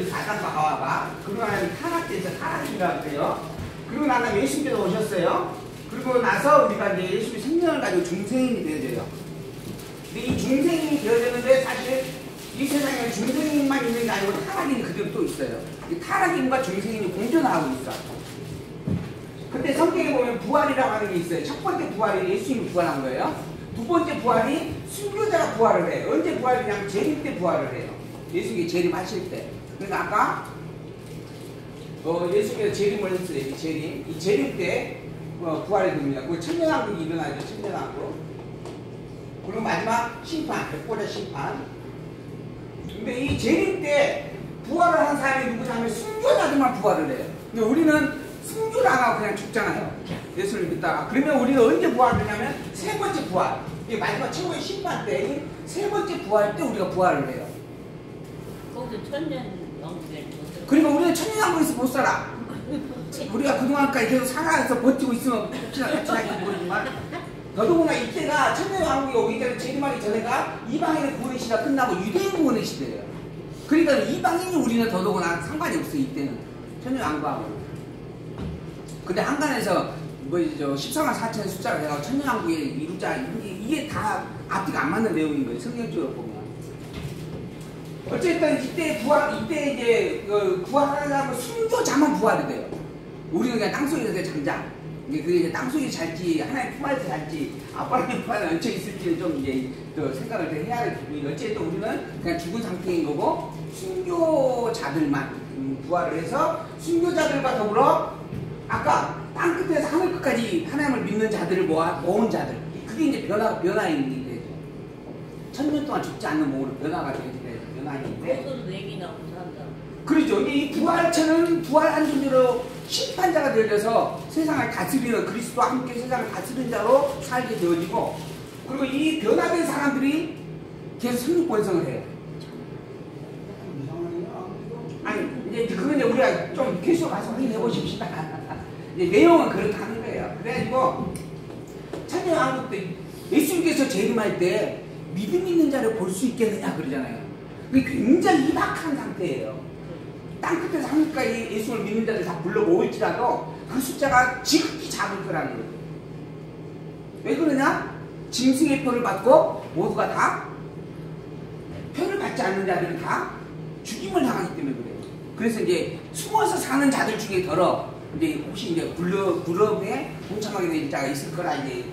사단 바와봐. 그러고 나서 타락돼서 타락이라고 그래요. 그리고 나서 예수님께서 오셨어요. 그리고 나서 우리가 이제 예수님의 생명을 가지고 중생인이 되어져요. 근데 이 중생인이 되어졌는데 사실 이 세상에 중생인만 있는 게 아니고 타락인이 그대로 또 있어요. 이 타락인과 중생인이 공존하고 있어. 근데 성경에 보면 부활이라고 하는 게 있어요. 첫 번째 부활이 예수님이 부활한 거예요. 두 번째 부활이 순교자가 부활을 해요. 언제 부활이냐면 재림 때 부활을 해요. 예수님이 재림하실 때. 그러니까 아까 예수님께서 재림을 했어요. 이 재림 때 부활이 됩니다. 그 천년왕국이 일어나죠. 천년왕국. 그리고 마지막 심판, 백보자 심판. 근데 이 재림 때 부활을 한 사람이 누구냐면 순교자들만 부활을 해요. 근데 우리는 순교를 안 하고 그냥 죽잖아요. 예수를 믿다가. 그러면 우리가 언제 부활하냐면 세 번째 부활. 이게 마지막 최고의 심판 때인 세 번째 부활 때 우리가 부활을 해요. 거기서 천년왕국에 그러니까 우리는 천년왕국에서 못 살아. 우리가 그동안까지 계속 살아서 버티고 있으면 혹시나 같이 할지 모르지만 더더구나 이때가 천년왕국이 오기 전에 재림하기 전에가 이방인의 구원의 시대가 끝나고 유대인 구원의 시대예요. 그러니까 이방인이 우리는 더더구나 상관이 없어요. 이때는 천년왕국하고. 근데 한간에서 뭐 14만 4천의 숫자를 해가지고 천년왕국에 이루자 이게 다 앞뒤가 안 맞는 내용인 거예요. 성경적으로 보면. 어쨌든 이때 이제 부활하는 사람은 순교자만 부활이 돼요. 우리는 그냥 땅속에서 그냥 잠자. 그게 이제 땅속에 잘지 하나님 품 안에서 잘지 아빠의 품 안에 얹혀 있을지는 좀 이제 생각을 더 해야 될 부분이고 어쨌든 우리는 그냥 죽은 상태인 거고 순교자들만 부활을 해서 순교자들과 더불어 아까 땅 끝에서 하늘 끝까지 하나님을 믿는 자들을 모은 자들 그게 이제 변화인이 되죠. 1000년 동안 죽지 않는 몸으로 변화가 되게 변화인인데 그것도 내기나 못한다. 그렇죠. 이 부활체는 부활한 존재로 심판자가 되어져서 세상을 다스리는 그리스도와 함께 세상을 다스리는 자로 살게 되어지고 그리고 이 변화된 사람들이 계속 성립 번성을 해요. 아니 이제 그건 이제 우리가 좀 계속 가서 확인해 보십시다. 이제 내용은 그렇다는 거예요. 그래가지고 천년왕국 때 예수님께서 재림할 때 믿음 있는 자를 볼 수 있겠느냐 그러잖아요. 그게 굉장히 희박한 상태예요. 땅끝에서 하늘까지 예수를 믿는 자들 다 불러 모을지라도 그 숫자가 지극히 작을 거라는 거예요. 왜 그러냐? 짐승의 표를 받고 모두가 다 표를 받지 않는 자들은 다 죽임을 당하기 때문에 그래요. 그래서 이제 숨어서 사는 자들 중에 더러 이제 혹시 이제 불업에 동참하게 된 자가 있을 거라 이제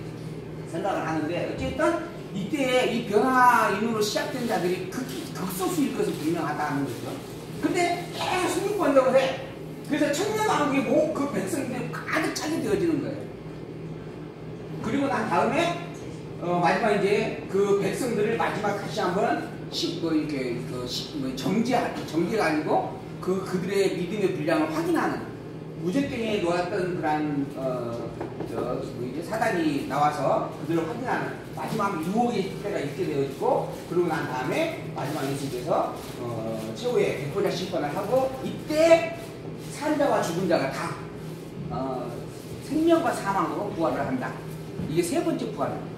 생각을 하는데 어쨌든 이때 이 변화인으로 시작된 자들이 극소수일 것은 분명하다는 거죠. 근데 계속 승리권력을 해. 그래서 천년왕국이 그 백성들이 가득 차게 되어지는 거예요. 그리고 난 다음에 마지막 이제 그 백성들을 마지막 다시 한번 정죄가 아니고 그들의 믿음의 분량을 확인하는 무적경에 놓았던 그런 사단이 나와서 그들을 확인하는 마지막 유혹의 때가 있게 되어지고 그러고 난 다음에 마지막 예수께서 최후의 백보자 심판을 하고 이때 살자와 죽은 자가 다 생명과 사망으로 부활을 한다. 이게 세 번째 부활입니다.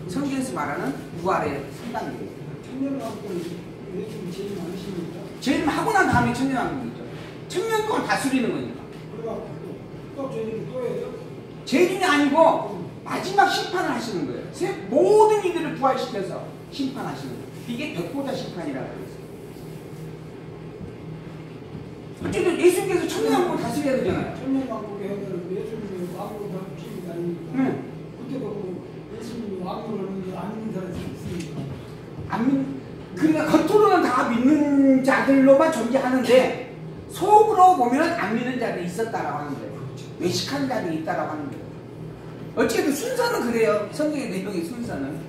성경에서 말하는 부활의 3단계예요. 천년왕국은 예수님 재림 안 하십니까? 재림하고 난 다음에 천년왕국이죠. 천년 동안 다스리는 거니까. 그래갖고 또 재림 또 해요? 재림이 아니고 마지막 심판을 하시는 거예요. 모든 이들을 부활시켜서 심판하시는 거예요. 이게 백보자 심판이라고 그랬어요. 어쨌든 예수님께서 천년왕국을 다스려야 되잖아요. 천년왕국에 하면 예수님이 왕으로 다 피는 게 아닙니까? 그때 보고 예수님이 왕으로 하는 안 믿는 사람이 있으니까. 그러니까 겉으로는 다 믿는 자들로만 존재하는데 속으로 보면 안 믿는 자들이 있었다라고 하는 거예요. 외식하는 자들이 있다라고 하는 거예요. 어쨌든 순서는 그래요. 성경의 내용의 순서는.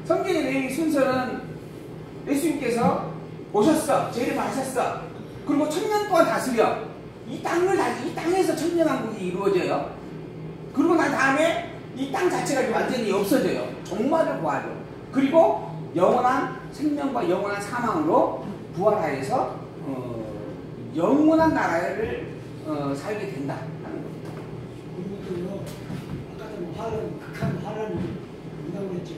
성경의 내용의 순서는 예수님께서 오셨어. 재림하셨어. 그리고 1000년 동안 다스려. 이 땅에서 천년왕국이 이루어져요. 그리고 난 다음에 이 땅 자체가 완전히 없어져요. 종말을 부활해요. 그리고 영원한 생명과 영원한 사망으로 부활하여서 영원한 나라를 살게 된다 하는 겁니다. 그리고 아까 좀 극한 환란이 온다고 그랬죠.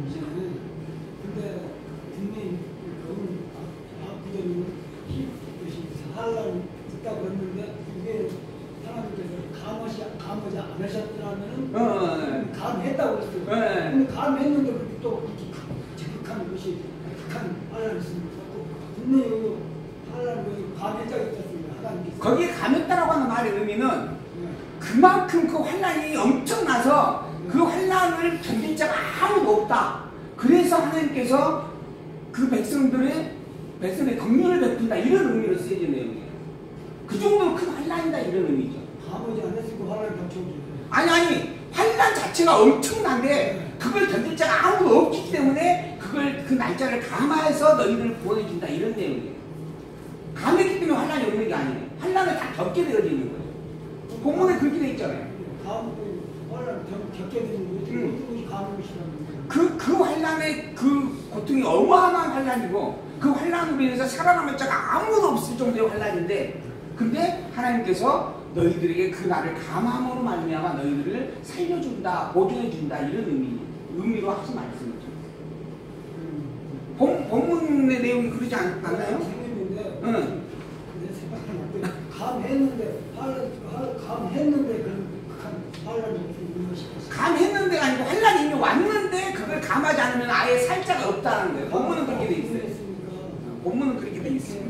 이제는. 근데 분명히 너무 구절이 환란이 있다고 그랬는데 이게 하나님께서 감하지 않으셨더라면은 감했다고 그랬어요. 근데 감했는데 그렇게 또 적극한 것이 극한 환란이 있습니다. 분명히 환란이 감했다고 했습니다. 하나님께서 거기에 감했다라고 하는 말의 의미는 그만큼 그 환란이 엄청나서 그 환란을 견딜 자가 아무도 없다. 그래서 하나님께서 그 백성의 긍휼을 베푼다 이런 의미로 쓰여진 내용이에요. 그 정도로 큰 환란이다 이런 의미죠. 감하지 않았으니까 환란이 닥쳐오죠. 아니 환란 자체가 엄청난데 그걸 견딜 자가 아무도 없기 때문에 그 날짜를 감화해서 너희들을 구원해준다 이런 내용이에요. 감했기 때문에 환란이 없는 게 아니에요. 환란을 다 겪게 되어지는 거예요. 본문에 그렇게 돼 있잖아요. 환란 겪게 되는 것이 감은 것이라는 그 환란의 그 고통이 어마어마한 환란이고 그 환란으로 인해서 살아남을 자가 아무도 없을 정도의 환란인데 근데 하나님께서 너희들에게 그 날을 감함으로 말미암아 너희들을 살려준다, 보존해준다 이런 의미로 하신 말씀이죠. 본문의 내용이 그러지 않나요? 응. 감했는데 그런 환란이 있는 것이 감했는데가 아니고 환란이 이미 왔는데 그걸 감하지 않으면 아예 살 자가 없다는 거예요. 본문은 그렇게 돼 있어요. 본문은 그렇게 돼 있어요.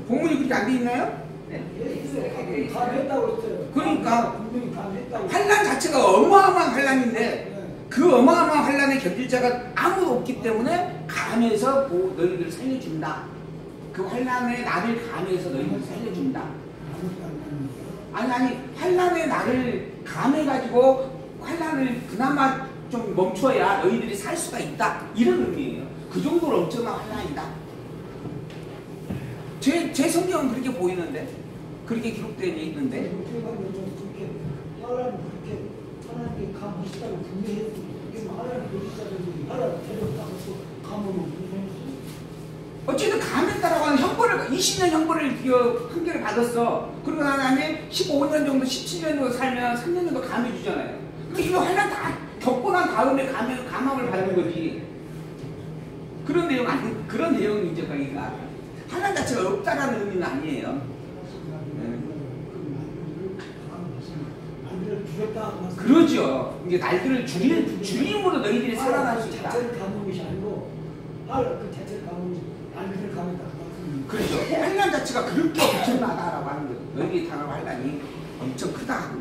본문이 그렇게 안 돼 있나요? 네. 감했다고 했어요. 그러니까 분명히 감했다고. 환란 자체가 어마어마한 환란인데 그 어마어마한 환란에 견딜 자가 아무도 없기 때문에 감해서 너희들을 살려준다. 그 환란의 나를 감해서 너희들을 살려준다. 아니 환란의 나를 감해가지고 환란을 그나마 좀 멈춰야 너희들이 살 수가 있다 이런 의미예요. 그 정도로 엄청난 환란이다. 제 성경은 그렇게 보이는데 그렇게 기록되어 있는데 하나님께 감하시다고 분명히 했습니다. 하나님께 보시다더니 하나님 데려다가 또 감으면 어쨌든 감했다라고 하는 형벌을 20년 형벌을 판결을 받았어. 그리고 나는 15년 정도 17년 정도 살면 3년 정도 감해주잖아요. 그러니까 이거 환란 다 겪고 난 다음에 감함을 받는 거지. 그런 내용 아니 그런 내용이죠. 그러니까 환란 자체가 없다라는 의미는 아니에요. 그러죠. 이게 날들을 주님으로 너희들이 살아날 수 있다. 자체를 감는 것이 아니고 그 자체를 감는 날들을 감는다. 그렇죠. 환란 자체가 그렇게 엄청나다라고 하는 거죠. 너희들이 당할 환란이 엄청 크다.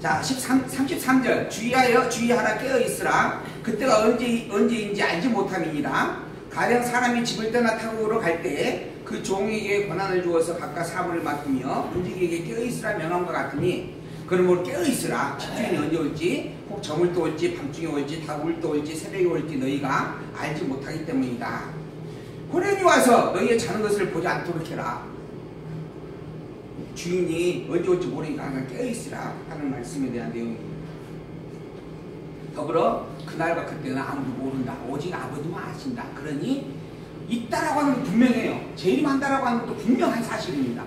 자, 33절 주의하라 깨어있으라. 그때가 언제인지 알지 못함이니라. 가령 사람이 집을 떠나 타국으로 갈 때 그 종에게 권한을 주어서 각각 사물을 맡으며 움직이게 깨어있으라 명함과 같으니 그러므로 깨어있으라. 집주인이 언제 올지 혹 저물도 올지 밤중에 올지 다울도 올지 새벽에 올지 너희가 알지 못하기 때문이다. 호련이 와서 너희의 자는 것을 보지 않도록 해라. 주인이 언제 올지 모르니까 항상 깨어있으라 하는 말씀에 대한 내용입니다. 더불어 그날과 그때는 아무도 모른다. 오직 아버지만 아신다. 그러니 있다라고 하는 건 분명해요. 재림한다라고 하는 것도 분명한 사실입니다.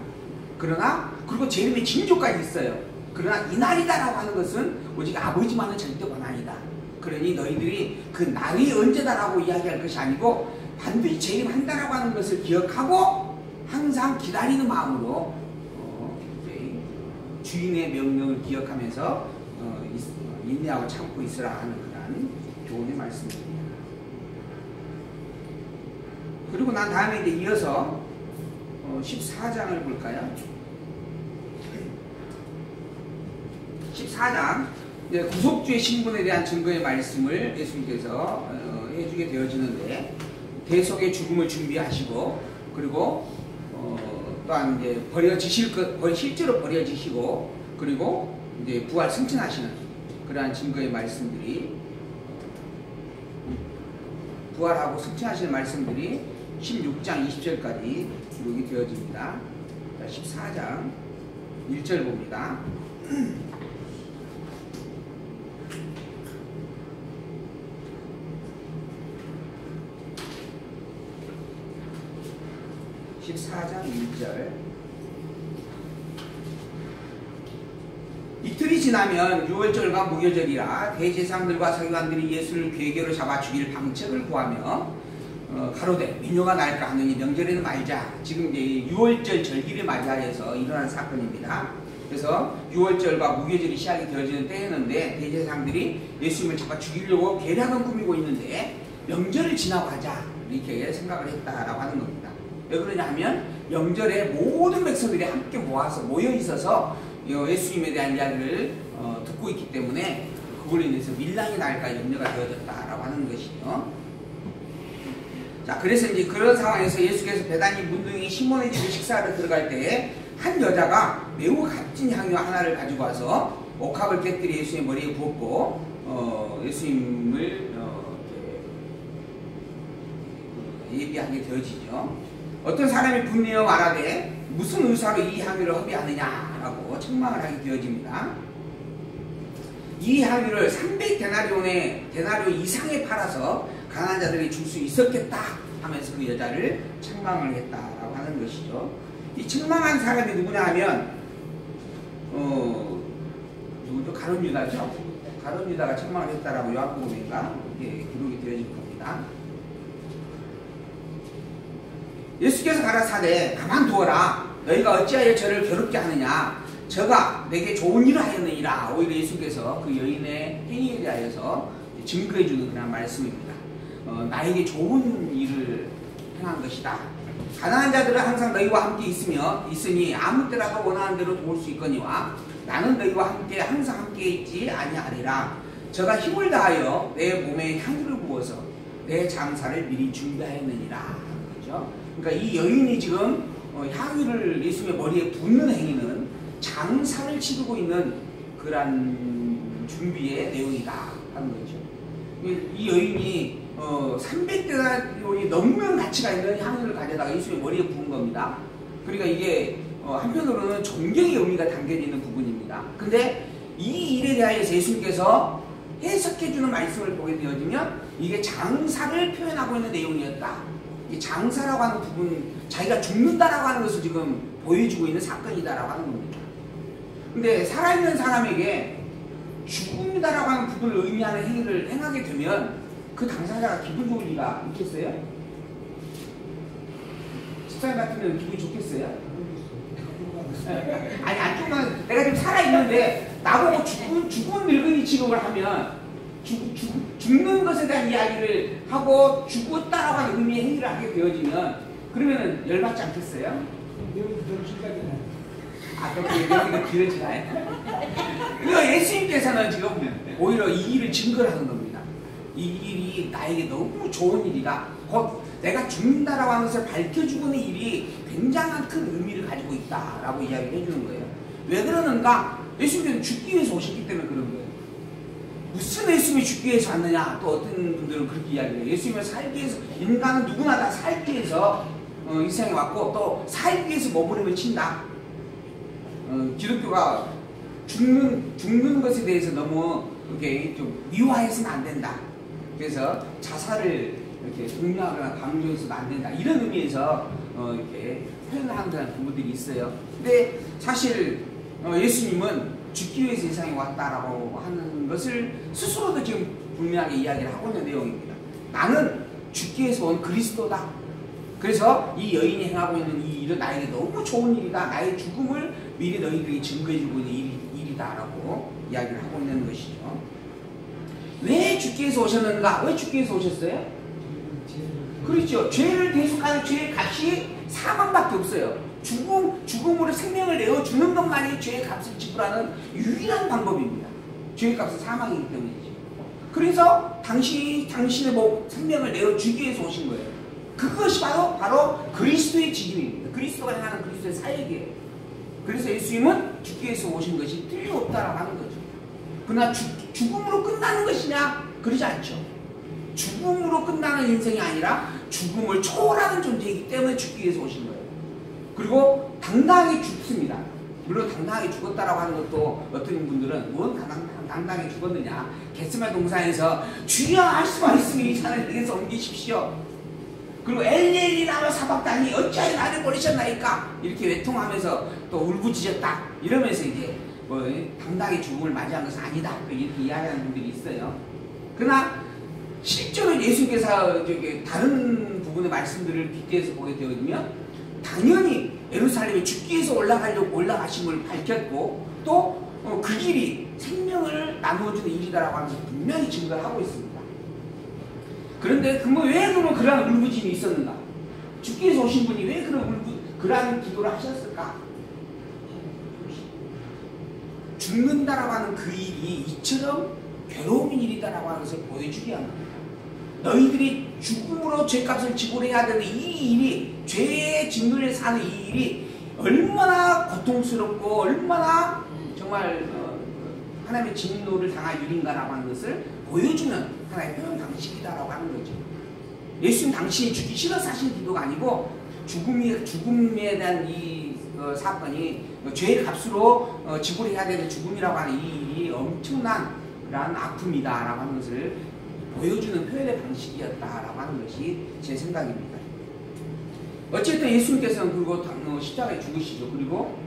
그리고 재림의 징조까지 있어요. 그러나 이날이다라고 하는 것은 오직 아버지만은 절대 권한이다. 그러니 너희들이 그 날이 언제다라고 이야기할 것이 아니고 반드시 재림한다라고 하는 것을 기억하고 항상 기다리는 마음으로 주인의 명령을 기억하면서 인내하고 참고 있으라 하는 그런 교훈의 말씀입니다. 그리고 난 다음에 이제 이어서 14장을 볼까요? 14장 이제 구속주의 신분에 대한 증거의 말씀을 예수님께서 해주게 되어지는데 대속의 죽음을 준비하시고 그리고 또한 이제 실제로 버려지시고 그리고 이제 부활 승천하시는 그러한 증거의 말씀들이 부활하고 승천하시는 말씀들이 16장 20절까지 기록이 되어집니다. 14장 1절 봅니다. 이틀이 지나면 유월절과 무교절이라 대제사장들과 서기관들이 예수를 괴계로 잡아 죽일 방책을 구하며 가로되 민요가 날까 하느니 명절에는 말자. 지금 이제 유월절 절기를 맞이하여서 일어난 사건입니다. 그래서 유월절과 무교절이 시작이 되어지는 때였는데 대제사장들이 예수님을 잡아 죽이려고 계략은 꾸미고 있는데 명절을 지나고 하자 이렇게 생각을 했다라고 하는 겁니다. 왜 그러냐 하면 명절에 모든 백성들이 함께 모여 있어서 예수님에 대한 이야기를 듣고 있기 때문에 그걸로 인해서 밀랑이 날까 염려가 되어졌다라고 하는 것이죠. 자, 그래서 이제 그런 상황에서 예수께서 베다니 문둥이 시몬의 집에 식사하러 들어갈 때에 한 여자가 매우 값진 향유 하나를 가지고 와서 옥합을 깨뜨려 예수의 머리에 부었고 예수님을 예비하게 되어지죠. 어떤 사람이 분내어 말하되 무슨 의사로 이 향유를 허비하느냐라고 책망을 하게 되어집니다. 이 향유를 300데나리오 이상에 팔아서 가난한 자들에게 줄 수 있었겠다 하면서 그 여자를 책망을 했다라고 하는 것이죠. 이 책망한 사람이 누구냐 하면 누구죠? 가룟 유다죠. 가룟 유다가 책망을 했다라고 요한복음인가 기록이 되어질 겁니다. 예수께서 가라사대 가만두어라. 너희가 어찌하여 저를 괴롭게 하느냐. 저가 내게 좋은 일을 하였느니라. 오히려 예수께서 그 여인의 행위에 대하여서 증거해주는 그런 말씀입니다. 나에게 좋은 일을 행한 것이다. 가난한 자들은 항상 너희와 함께 있으니 아무 때라도 원하는 대로 도울 수 있거니와 나는 너희와 함께 항상 함께 있지 아니하리라. 저가 힘을 다하여 내 몸에 향유를 부어서 내 장사를 미리 준비하였느니라. 그렇죠? 그러니까 이 여인이 지금 향유를 예수님의 머리에 붓는 행위는 장사를 치르고 있는 그런 준비의 내용이다 하는 거죠. 이 여인이 300데나리온이 넘는 가치가 있는 향유를 가져다가 예수님의 머리에 부은 겁니다. 그러니까 이게 한편으로는 존경의 의미가 담겨져 있는 부분입니다. 근데 이 일에 대하여서 예수님께서 해석해주는 말씀을 보게 되어지면 이게 장사를 표현하고 있는 내용이었다. 이 장사라고 하는 부분, 자기가 죽는다라고 하는 것을 지금 보여주고 있는 사건이다라고 하는 겁니다. 근데 살아있는 사람에게 죽음이다라고 하는 부분을 의미하는 행위를 행하게 되면 그 당사자가 기분 좋을 리가 있겠어요? 집사님 같으면 기분이 좋겠어요? 아니, 안 좋으면 내가 지금 살아있는데 나보고 죽은 늙은이 취급을 하면 죽는 것에 대한 이야기를 하고 죽었다라고 하는 의미의 행위를 하게 되어지면 그러면 열받지 않겠어요? 그렇게 내용이 길어지나요? 그러니까 예수님께서는 지금 오히려 이 일을 증거를 하는 겁니다. 이 일이 나에게 너무 좋은 일이다. 곧 내가 죽는다라고 하는 것을 밝혀주는 일이 굉장한 큰 의미를 가지고 있다라고 이야기를 해주는 거예요. 왜 그러는가? 예수님께서는 죽기 위해서 오셨기 때문에 그런 거예요. 무슨 예수님이 죽기 위해서 왔느냐? 또 어떤 분들은 그렇게 이야기해요. 예수님은 살기 위해서, 인간은 누구나 다 살기 위해서 이 세상에 왔고 또 살기 위해서 몸부림을 친다. 기독교가 죽는 것에 대해서 너무 이렇게 좀 미화해서는 안 된다. 그래서 자살을 이렇게 독려하거나 강조해서는 안 된다. 이런 의미에서 이렇게 표현하는 부분들이 있어요. 근데 사실 예수님은 죽기 위해서 이 세상에 왔다라고 하는 것을 스스로도 지금 분명하게 이야기를 하고 있는 내용입니다. 나는 죽기 위해서 온 그리스도다. 그래서 이 여인이 행하고 있는 이 일은 나에게 너무 좋은 일이다. 나의 죽음을 미리 너희들에게 증거해주고 있는 일이다라고 이야기를 하고 있는 것이죠. 왜 죽기 위해서 오셨는가? 왜 죽기 위해서 오셨어요? 그렇죠. 죄를 대속하는 죄의 값이 사망밖에 없어요. 죽음으로 생명을 내어주는 것만이 죄의 값을 지불하는 유일한 방법입니다. 죄의 값은 사망이기 때문이죠. 그래서 당신의 생명을 내어주기 위해서 오신 거예요. 그것이 바로 그리스도의 직임입니다. 그리스도가 행하는 그리스도의 사역이에요. 그래서 예수님은 죽기 위해서 오신 것이 틀림없다라고 하는 거죠. 그러나 죽음으로 끝나는 것이냐? 그러지 않죠. 죽음으로 끝나는 인생이 아니라 죽음을 초월하는 존재이기 때문에 죽기 위해서 오신 거예요. 그리고 당당하게 죽습니다. 물론 당당하게 죽었다라고 하는 것도 어떤 분들은 뭔 당당하게 죽었느냐. 겟세마네 동산에서 주여 할 수만 있으면 이 산을 내게서 옮기십시오. 그리고 엘리엘리 라마 사박다니 어찌하여 나를 버리셨나이까 이렇게 외통하면서 또 울부짖었다 이러면서 이제 뭐 당당히 죽음을 맞이한 것은 아니다. 이렇게 이야기하는 분들이 있어요. 그러나 실제로 예수님께서 다른 부분의 말씀들을 빗대서 보게 되거든요. 당연히 예루살렘에 죽기 위해서 올라가심을 밝혔고 또 그 길이 생명을 나누어주는 일이다라고 하면서 분명히 증거를 하고 있습니다. 그런데 왜 그러면 그러한 울부짖음이 있었는가? 죽기 위해서 오신 분이 왜 그러한 기도를 하셨을까? 죽는다라고 하는 그 일이 이처럼 괴로운 일이다라고 하는 것을 보여주기 위한 겁니다. 너희들이 죽음으로 죄값을 지불해야 되는 이 일이, 죄의 징벌에 사는 이 일이 얼마나 고통스럽고 얼마나 정말 하나님의 진노를 당할 일인가라고 하는 것을 보여주는 하나의 표현 방식이다라고 하는 거죠. 예수님 당신이 죽기 싫어서 하신 기도가 아니고 죽음에 대한 이 사건이 죄의 값으로 지불해야 되는 죽음이라고 하는 이 일이 엄청난 그런 아픔이다라고 하는 것을 보여주는 표현의 방식이었다라고 하는 것이 제 생각입니다. 어쨌든 예수님께서는 그리고 십자가에 죽으시죠. 그리고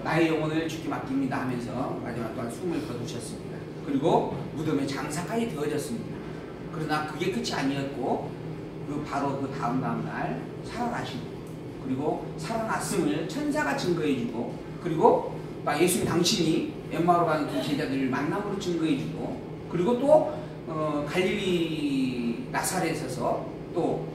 나의 영혼을 주께 맡깁니다 하면서 마지막 또한 숨을 거두셨습니다. 그리고 무덤에 장사까지 되어졌습니다. 그러나 그게 끝이 아니었고 바로 그 다음 날 살아나시고, 그리고 살아났음을 천사가 증거해주고, 그리고 예수님 당신이 엠마오로 가는 두 제자들을 만남으로 증거해주고, 그리고 또 갈릴리 나사렛에서 또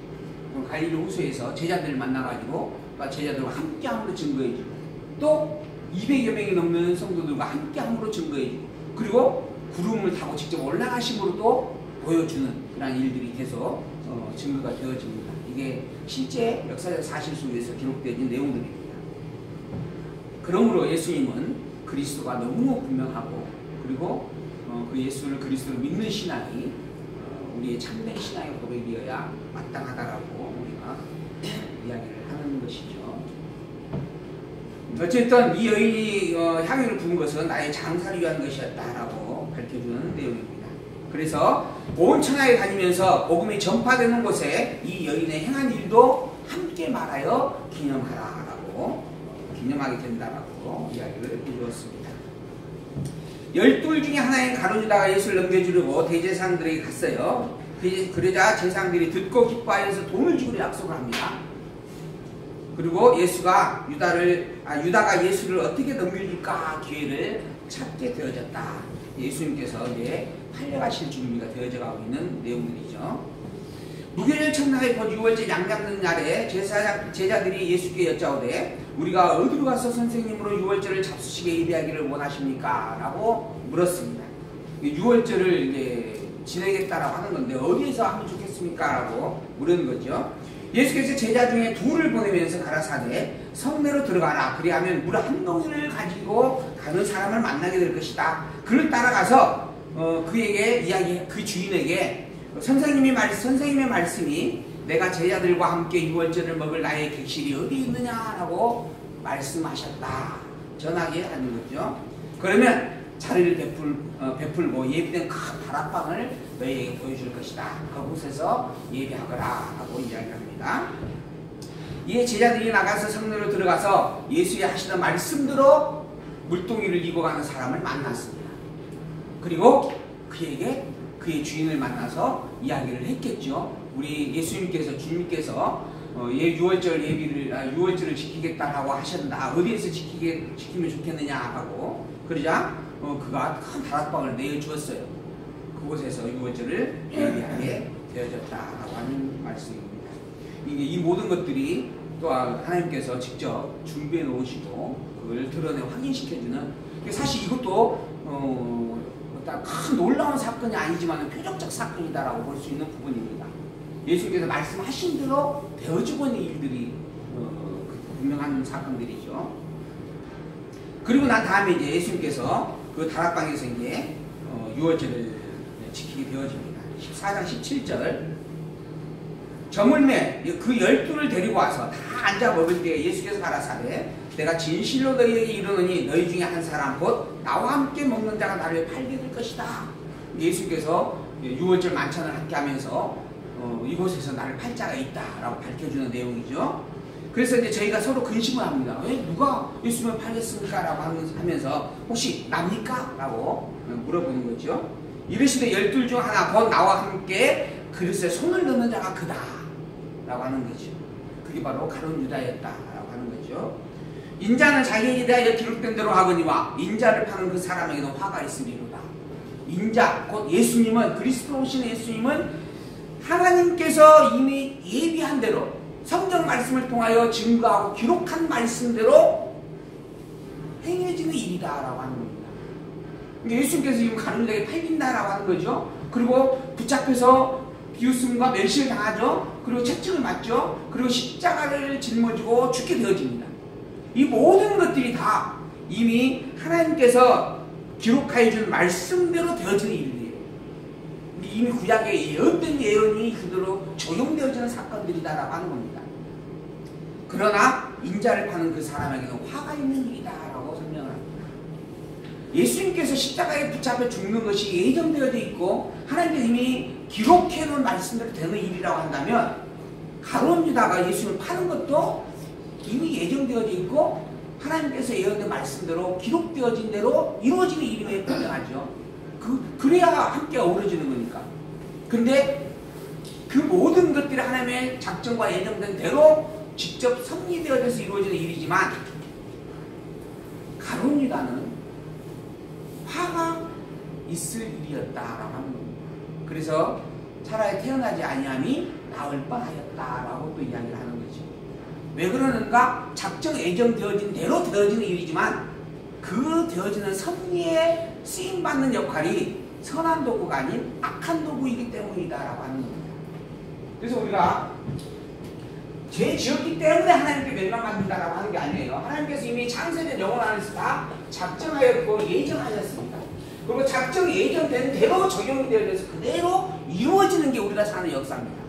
갈릴리 호수에서 제자들을 만나가지고 제자들과 함께함으로 증거해주고, 또 200여 명이 넘는 성도들과 함께함으로 증거해주고, 그리고 구름을 타고 직접 올라가심으로 또 보여주는 그런 일들이 계속 증거가 되어집니다. 이게 실제 역사적 사실 속에서 기록되어진 내용들입니다. 그러므로 예수님은 그리스도가 너무 분명하고, 그리고 그 예수를 그리스도를 믿는 신앙이 우리의 참된 신앙의 고백이어야 마땅하다라고 우리가 이야기를 하는 것이죠. 어쨌든 이 여인이 향유를 부은 것은 나의 장사를 위한 것이었다라고 밝혀주는 내용입니다. 그래서 온 천하에 다니면서 복음이 전파되는 곳에 이 여인의 행한 일도 함께 말하여 기념하게 된다라고 이야기를 해주었습니다. 12 중에 하나인 가룟유다가 예수를 넘겨주려고 대제사장들에게 갔어요. 그러자 제사장들이 듣고 기뻐하여서 돈을 주기로 약속을 합니다. 그리고 유다가 예수를 어떻게 넘겨줄까 기회를 찾게 되어졌다. 예수님께서 이제 팔려가실 준비가 되어져 가고 있는 내용들이죠. 무교절 첫날에 곧 유월절 양 잡는 날에 제자들이 예수께 여짜오되 우리가 어디로 가서 선생님으로 유월절을 잡수시게 예비하기를 원하십니까? 라고 물었습니다. 유월절을 이제 지내겠다라고 하는 건데 어디에서 하면 좋겠습니까? 라고 물은 거죠. 예수께서 제자 중에 둘을 보내면서 가라사대 성내로 들어가라. 그리하면 물 한 동이를 가지고 가는 사람을 만나게 될 것이다. 그를 따라가서 그 주인에게 선생님의 말씀이 내가 제자들과 함께 유월절을 먹을 나의 객실이 어디 있느냐라고 말씀하셨다. 전하게 하는 거죠. 그러면 자리를 베풀고 예비된 큰 다락방을 너희에게 보여줄 것이다. 그곳에서 예비하거라 라고 이야기합니다. 이에 제자들이 나가서 성내로 들어가서 예수의 하시던 말씀대로 물동이를 이고 가는 사람을 만났습니다. 그리고 그에게 그의 주인을 만나서 이야기를 했겠죠. 우리 주님께서 유월절을 지키겠다라고 하셨다. 어디에서 지키면 좋겠느냐 하고 그러자 그가 큰 다락방을 내어주었어요. 그곳에서 유월절을 예비하게 되어졌다라고 하는 말씀입니다. 이 모든 것들이 또한 하나님께서 직접 준비해 놓으시고 그걸 드러내 확인시켜주는, 사실 이것도 큰 놀라운 사건이 아니지만 표적적 사건이다라고 볼 수 있는 부분입니다. 예수님께서 말씀하신 대로 되어지고 있는 일들이 분명한 사건들이죠. 그리고 난 다음에 이제 예수님께서 그 다락방에서 이제 유월절을 지키게 되어집니다. 14장 17절 저물매 그 12를 데리고 와서 다 앉아 먹을 때 예수께서 가라사대 내가 진실로 너희에게 이르노니 너희 중에 한 사람 곧 나와 함께 먹는 자가 나를 팔게 될 것이다. 예수께서 유월절 만찬을 함께 하면서 이곳에서 나를 팔 자가 있다라고 밝혀주는 내용이죠. 그래서 이제 저희가 서로 근심을 합니다. 왜 누가 예수님을 팔겠습니까? 라고 하면서 혹시 납니까? 라고 물어보는 거죠. 이르시되 12 중 하나 곧 나와 함께 그릇에 손을 넣는 자가 그다 라고 하는 거죠. 그게 바로 가룟 유다였다 라고 하는 거죠. 인자는 자기에게 대하여 기록된 대로 하거니와 인자를 파는 그 사람에게는 화가 있으리로다. 인자 곧 예수님은, 그리스도 오신 예수님은 하나님께서 이미 예비한 대로 성경 말씀을 통하여 증거하고 기록한 말씀대로 행해지는 일이다 라고 하는 겁니다. 예수님께서 지금 가룟 유다에게 팔린다라고 하는 거죠. 그리고 붙잡혀서 비웃음과 멸시를 당하죠. 그리고 채찍을 맞죠. 그리고 십자가를 짊어지고 죽게 되어집니다. 이 모든 것들이 다 이미 하나님께서 기록하여 준 말씀대로 되어지는 일이에요. 이미 구약에 예언된 예언이 그대로 적용되어지는 사건들이다라고 하는 겁니다. 그러나 인자를 파는 그 사람에게는 화가 있는 일이다라고 설명을 합니다. 예수님께서 십자가에 붙잡혀 죽는 것이 예정되어져 있고 하나님께서 이미 기록해 놓은 말씀대로 되는 일이라고 한다면 가룟 유다가 예수님을 파는 것도 이미 예정되어져 있고 하나님께서 예언된 말씀대로 기록되어진 대로 이루어지는 일임에 분명하죠. 그래야 함께 어우러지는 거니까. 근데 그 모든 것들이 하나님의 작정과 예정된 대로 직접 섭리되어져서 이루어지는 일이지만 가룟 유다는 화가 있을 일이었다라고 하는 겁니다. 그래서 차라리 태어나지 아니함이 나을 뻔하였다라고 또 이야기를 하는 거죠. 왜 그러는가? 작정 예정되어진 대로 되어지는 일이지만 그 되어지는 섭리에 쓰임받는 역할이 선한 도구가 아닌 악한 도구이기 때문이다라고 하는 겁니다. 그래서 우리가 죄 지었기 때문에 하나님께 멸망받는다라고 하는 게 아니에요. 하나님께서 이미 창세된 영혼 안에서 다 작정하였고 예정하셨습니다. 그리고 작정 예정된 대로 적용이 되어져서 그대로 이루어지는 게 우리가 사는 역사입니다.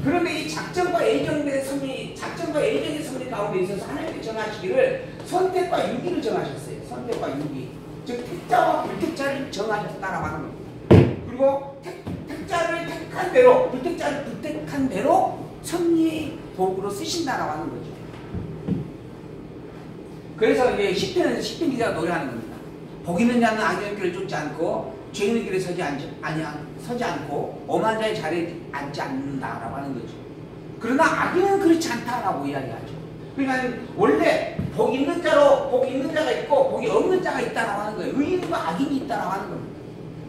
그런데 이 작정과 예정의 섭리 가운데 있어서 하나님께 정하시기를 선택과 유기를 정하셨어요. 선택과 유기. 즉 택자와 불택자를 정하셨다라고 하는 겁니다. 그리고 택자를 택한 대로, 불택자를 불택한 대로 섭리의 도구로 쓰신다라고 하는 거죠. 그래서 이제 시편 기자가 노래하는 겁니다. 복 있는 자는 악인의 길을 쫓지 않고 죄 있는 길에 서지 않고 엄한 자의 자리에 앉지 않는다라고 하는 거죠. 그러나 악인은 그렇지 않다라고 이야기하죠. 그러니까 원래 복 있는 자가 있고 복이 없는 자가 있다라고 하는 거예요. 의인과 악인이 있다라고 하는 겁니다.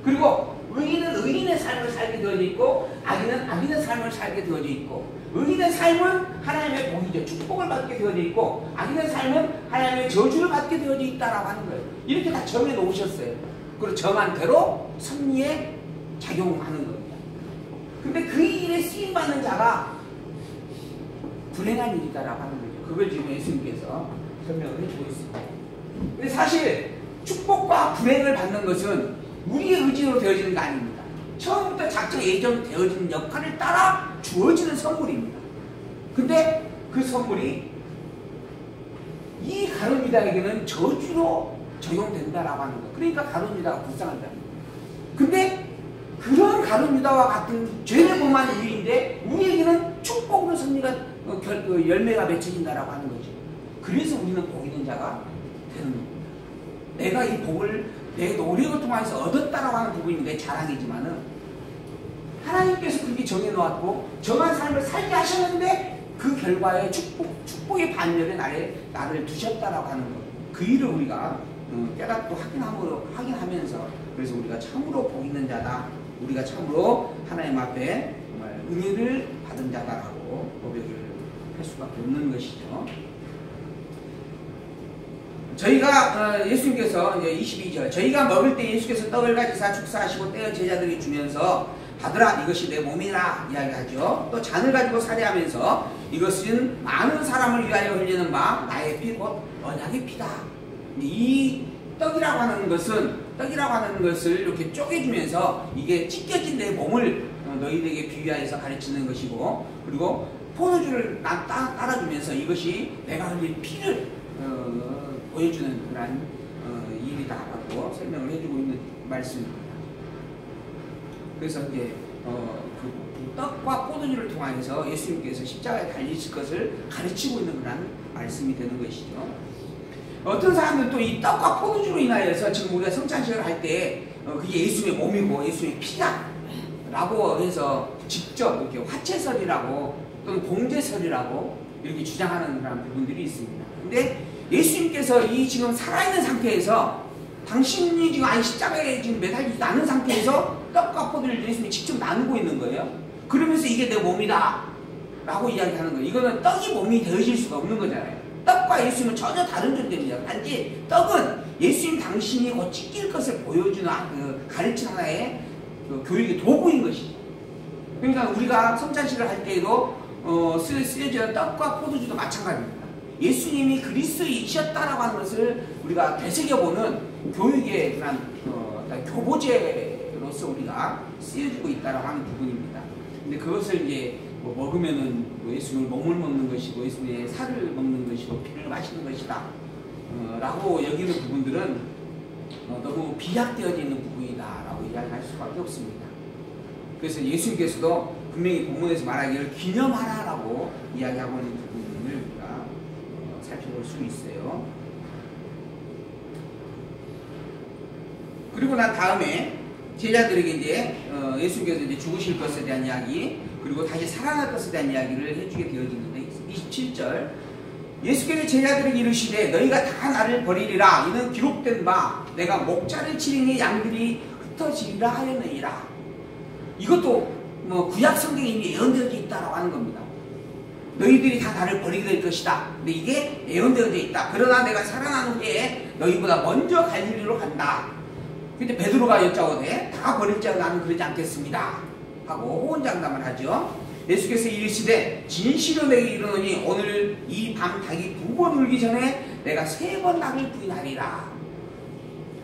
그리고 의인은 의인의 삶을 살게 되어져 있고 악인은 악인의 삶을 살게 되어져 있고 의인의 삶은 하나님의 복이죠. 축복을 받게 되어져 있고 악인의 삶은 하나님의 저주를 받게 되어져 있다라고 하는 거예요. 이렇게 다 정해 놓으셨어요. 그리고 정한 대로 섭리에 작용하는 겁니다. 근데 그 일에 쓰임받는 자가 불행한 일이다라고 하는 거죠. 그걸 지금 예수님께서 설명을 해주고 있습니다. 근데 사실 축복과 불행을 받는 것은 우리의 의지로 되어지는 게 아닙니다. 처음부터 작정 예정되어진 역할을 따라 주어지는 선물입니다. 근데 그 선물이 이 가룟 유다에게는 저주로 적용된다라고 하는 거예요. 그러니까 가룟 유다가 불쌍하다는 거예요. 근데 그런 가룟 유다와 같은 죄를 범한 우리인데 우리에게는 축복으로 섭리가 열매가 맺혀진다라고 하는 거죠. 그래서 우리는 복 있는 자가 되는 겁니다. 내가 이 복을 내 노력을 통해서 얻었다라고 하는 부분이 내 자랑이지만은 하나님께서 그렇게 정해놓았고 정한 삶을 살게 하셨는데 그 결과에 축복의 반열에 나를 두셨다라고 하는 것. 그 일을 우리가 깨닫고 확인하면서 그래서 우리가 참으로 복 있는 자다. 우리가 참으로 하나님 앞에 정말 은혜를 받은 자다라고 고백을 할 수밖에 없는 것이죠. 저희가 예수님께서 이제 22절 저희가 먹을 때 예수께서 떡을 가지사 축사하시고 떼어 제자들이 주면서 받으라 이것이 내 몸이라 이야기하죠. 또 잔을 가지고 사례하면서 이것은 많은 사람을 위하여 흘리는 바 나의 피 곧 언약의 피다. 이 떡이라고 하는 것을 이렇게 쪼개주면서 이게 찢겨진 내 몸을 너희들에게 비유하여서 가르치는 것이고 그리고 포도주를 따라주면서 이것이 내가 흘릴 피를 보여주는 그런 일이다라고 설명을 해주고 있는 말씀입니다. 그래서 이제 그 떡과 포도주를 통하여서 예수님께서 십자가에 달리실 것을 가르치고 있는 그런 말씀이 되는 것이죠. 어떤 사람들은 또 이 떡과 포도주로 인하여서 지금 우리가 성찬식을 할 때 그게 예수님의 몸이고 예수님의 피다라고 해서 직접 이렇게 화채설이라고 또는 봉제설이라고 이렇게 주장하는 그런 부분들이 있습니다. 근데 예수님께서 이 지금 살아있는 상태에서 당신이 지금 십자가에 지금 매달리지 않은 상태에서 떡과 포도를 예수님이 직접 나누고 있는 거예요. 그러면서 이게 내 몸이다 라고 이야기하는 거예요. 이거는 떡이 몸이 되어질 수가 없는 거잖아요. 떡과 예수님은 전혀 다른 존재입니다. 단지 떡은 예수님 당신이 곧 찢길 것을 보여주는 가르치는 하나의 교육의 도구인 것이죠. 그러니까 우리가 성찬식을 할 때에도 쓰여지는 떡과 포도주도 마찬가지입니다. 예수님이 그리스도이셨다라고 하는 것을 우리가 되새겨보는 교육의 그런 교보제로서 우리가 쓰여지고 있다라고 하는 부분입니다. 근데 그것을 이제 먹으면은 예수님의 몸을 먹는 것이고 예수님의 살을 먹는 것이고 피를 마시는 것이다 라고 여기는 부분들은 너무 비약되어져 있는 부분이다 라고 이야기할 수밖에 없습니다. 그래서 예수님께서도 분명히 본문에서 말하기를 기념하라 라고 이야기하고 있는 부분을 우리가 살펴볼 수 있어요. 그리고 난 다음에 제자들에게 이제 예수님께서 이제 죽으실 것에 대한 이야기 그리고 다시 살아날 것에 대한 이야기를 해주게 되어지는데 27절 예수께서 제자들에게 이르시되 너희가 다 나를 버리리라 이는 기록된 바 내가 목자를 치리니 양들이 흩어지리라 하였느니라. 이것도 구약 성경에 이미 예언되어져 있다라고 하는 겁니다. 너희들이 다 나를 버리게 될 것이다. 근데 이게 예언되어져 있다. 그러나 내가 살아난 후에 너희보다 먼저 갈릴리로 간다. 근데 베드로가 여짜오되 다 버릴지라 나는 그러지 않겠습니다 하고 호언장담을 하죠. 예수께서 이르시되 진실로 내게 이르노니 오늘 이 밤 닭이 2번 울기 전에 내가 3번 나를 부인하리라.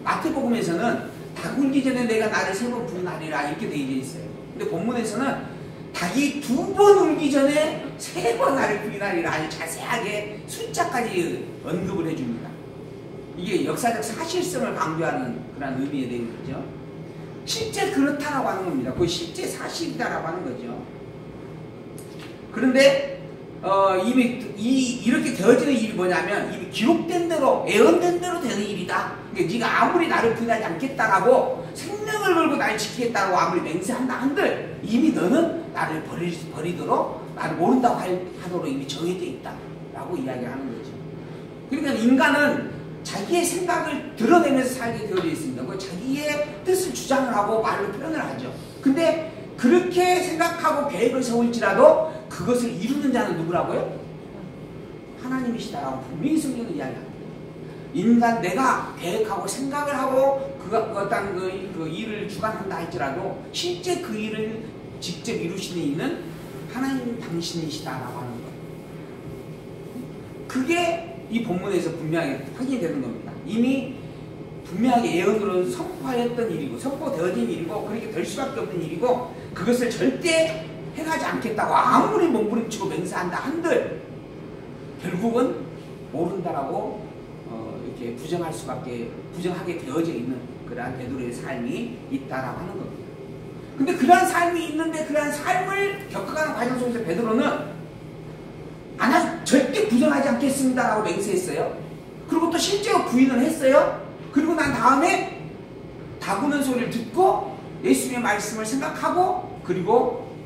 마태복음에서는 닭 울기 전에 내가 나를 3번 부인하리라 이렇게 되어 있어요. 근데 본문에서는 닭이 2번 울기 전에 3번 나를 부인하리라 아주 자세하게 숫자까지 언급을 해줍니다. 이게 역사적 사실성을 강조하는 그런 의미에 대한 거죠. 실제 그렇다라고 하는 겁니다. 그게 실제 사실이다라고 하는 거죠. 그런데 이미 이렇게 되어지는 일이 뭐냐면 이미 기록된 대로 예언된 대로 되는 일이다. 그러니까 네가 아무리 나를 부인하지 않겠다라고 생명을 걸고 나를 지키겠다고 아무리 맹세한다 한들 이미 너는 나를 버리도록 나를 모른다고 하도록 이미 정해져 있다라고 이야기하는 거죠. 그러니까 인간은 자기의 생각을 드러내면서 살게 되어져 있습니다. 자기의 뜻을 주장을 하고 말로 표현을 하죠. 근데 그렇게 생각하고 계획을 세울지라도 그것을 이루는 자는 누구라고요? 하나님이시다라고 분명히 성경은 이야기합니다. 인간 내가 계획하고 생각을 하고 어떤 그 일을 주관한다 할지라도 실제 그 일을 직접 이루시는 이는 하나님 당신이시다라고 하는 거예요. 그게 이 본문에서 분명하게 확인이 되는 겁니다. 이미 분명하게 예언으로 선포하였던 일이고 선포되어진 일이고 그렇게 될 수밖에 없는 일이고 그것을 절대 해가지 않겠다고 아무리 몸부림치고 맹세한다 한들 결국은 모른다라고 이렇게 부정하게 되어져 있는 그러한 베드로의 삶이 있다라고 하는 겁니다. 근데 그러한 삶이 있는데 그러한 삶을 겪어가는 과정 속에서 베드로는 절대 부정하지 않겠습니다라고 맹세했어요. 그리고 또 실제로 부인을 했어요. 그리고 난 다음에 다구는 소리를 듣고 예수님의 말씀을 생각하고 그리고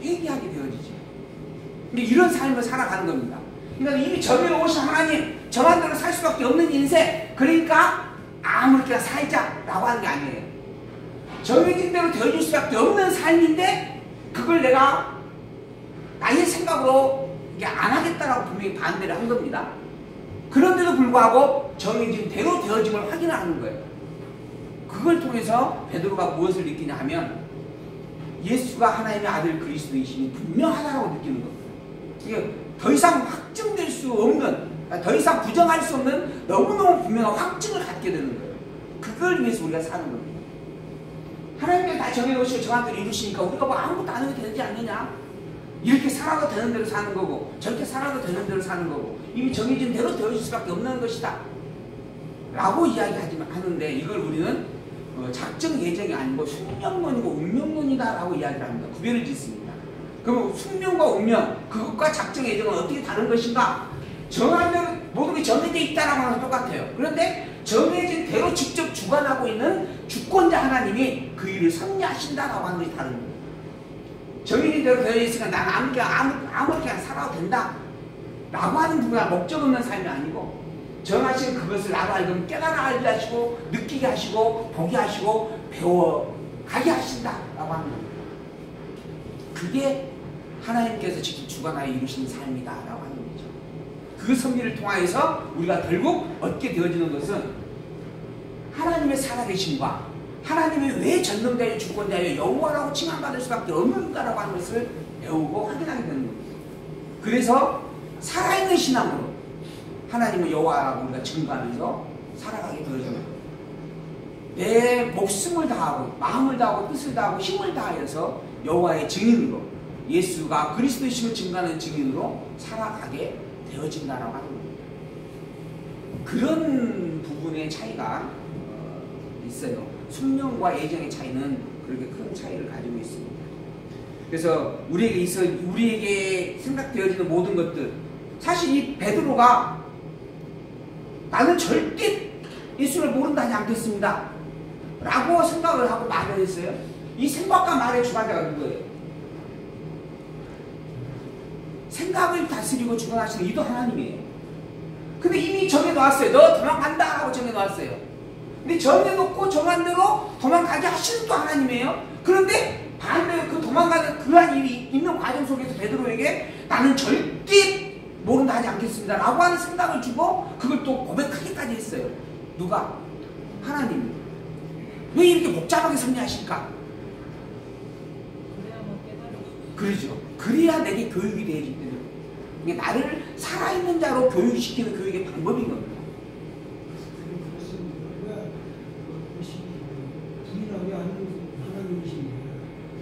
회개하게 되어지죠. 근데 이런 삶을 살아가는 겁니다. 그러니까 이미 정해오신 하나님 저만 대로 살 수밖에 없는 인생 그러니까 아무렇게나 살자라고 하는 게 아니에요. 정해진 대로 되어질 수밖에 없는 삶인데 그걸 내가 나의 생각으로 이게 안 하겠다라고 분명히 반대를 한 겁니다. 그런데도 불구하고 정해진 대로 되어짐을 확인하는 거예요. 그걸 통해서 베드로가 무엇을 느끼냐 하면 예수가 하나님의 아들 그리스도이시니 분명하다라고 느끼는 겁니다. 이게 더 이상 확증될 수 없는 더 이상 부정할 수 없는 너무너무 분명한 확증을 갖게 되는 거예요. 그걸 위해서 우리가 사는 겁니다. 하나님께서 다 정해놓으시고 저한테 이루시니까 우리가 뭐 아무것도 안 해도 되지 않느냐? 이렇게 살아도 되는 대로 사는 거고 저렇게 살아도 되는 대로 사는 거고 이미 정해진 대로 되어질 수밖에 없는 것이다 라고 이야기하는데 이걸 우리는 작정 예정이 아니고 숙명론이고 운명론이다라고 이야기를 합니다. 구별을 짓습니다. 그럼 숙명과 운명, 그것과 작정 예정은 어떻게 다른 것인가? 정한 대로 모든 게 정해져 있다라고 하는 똑같아요. 그런데 정해진 대로 직접 주관하고 있는 주권자 하나님이 그 일을 섭리하신다라고 하는 것이 다른 거예요. 정해진 대로 되어 있으니까 나는 아무렇게나 살아도 된다 라고 하는 부분은 목적 없는 삶이 아니고, 정하신 그것을 나도 알고 깨달아 알게 하시고 느끼게 하시고 보게 하시고 배워가게 하신다라고 하는 겁니다. 그게 하나님께서 직접 주관하여 이루신 삶이다라고 하는 거죠. 그 섭리를 통하여서 우리가 결국 얻게 되어지는 것은 하나님의 살아계심과 하나님이 왜 전능자여 주권자여 여호와라고 칭함받을 수밖에 없는가라고 하는 것을 배우고 확인하게 되는 겁니다. 그래서 살아있는 신앙으로 하나님은 여호와라고 우리가 증거하면서 살아가게 되어지는 거예요. 내 목숨을 다하고 마음을 다하고 뜻을 다하고 힘을 다하여서 여호와의 증인으로, 예수가 그리스도이심을 증거하는 증인으로 살아가게 되어진다라고 하는 겁니다. 그런 부분의 차이가 있어요. 숙명과 예정의 차이는 그렇게 큰 차이를 가지고 있습니다. 그래서 우리에게 생각되어지는 모든 것들, 사실 이 베드로가 나는 절대 예수를 모른다 하지 않겠습니다 라고 생각을 하고 말을 했어요. 이 생각과 말의 주관자가 누구예요? 생각을 다스리고 주관하시는 이도 하나님이에요. 근데 이미 정해놓았어요. 너 도망간다 라고 정해놓았어요. 근데 정해놓고 정한 대로 도망가게 하시는 또 하나님이에요. 그런데 반대로 그 도망가는 그러한 일이 있는 과정 속에서 베드로에게 나는 절대 모른다 하지 않겠습니다 라고 하는 생각을 주고 그걸 또 고백하기까지 했어요. 누가? 하나님이. 왜 이렇게 복잡하게 섭리하실까? 그러죠. 그래야 내게 교육이 되어지기 때문에. 이게 나를 살아있는 자로 교육시키는 교육의 방법인 겁니다. 부인하게 하는 하나님이신데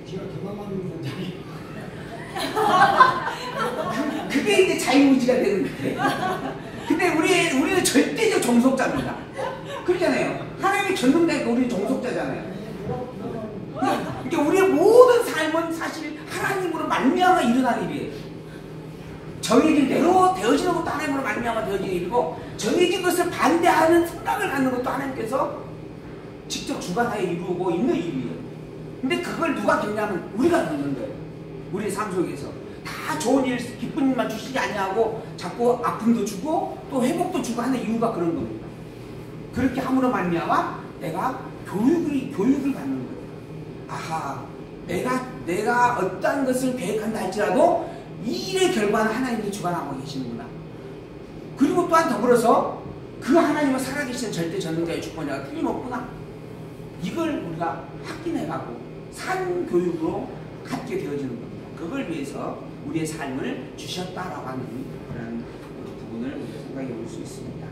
제가 도망가는 자리. 그게 이제 자유의지가 되는 거예요. 근데 우리는 절대적 종속자입니다. 그러잖아요. 하나님이 전능자니까 우리는 종속자잖아요. 그러니까 우리의 모든 삶은 사실 하나님으로 말미암아 일어난 일이에요. 정해진 대로 되어지는 것도 하나님으로 말미암아 되어지는 일이고, 정해진 것을 반대하는 생각을 갖는 것도 하나님께서 직접 주관하여 이루고 있는 일이에요. 근데 그걸 누가 겪냐면 우리가 겪는 거예요. 우리의 삶 속에서 다 좋은 일, 기쁜 일만 주시지 아니하고 자꾸 아픔도 주고 또 회복도 주고 하는 이유가 그런 겁니다. 그렇게 함으로 말미암아 내가 교육을 받는 거예요. 아하, 내가 어떠한 것을 계획한다 할지라도 이 일의 결과는 하나님이 주관하고 계시는구나. 그리고 또한 더불어서 그 하나님은 살아계시는 절대 전능자의 주권자가 틀림없구나. 이걸 우리가 확인해가고 산 교육으로 갖게 되어지는 겁니다. 그걸 위해서 우리의 삶을 주셨다라고 하는 그런 부분을 우리가 생각해 볼 수 있습니다.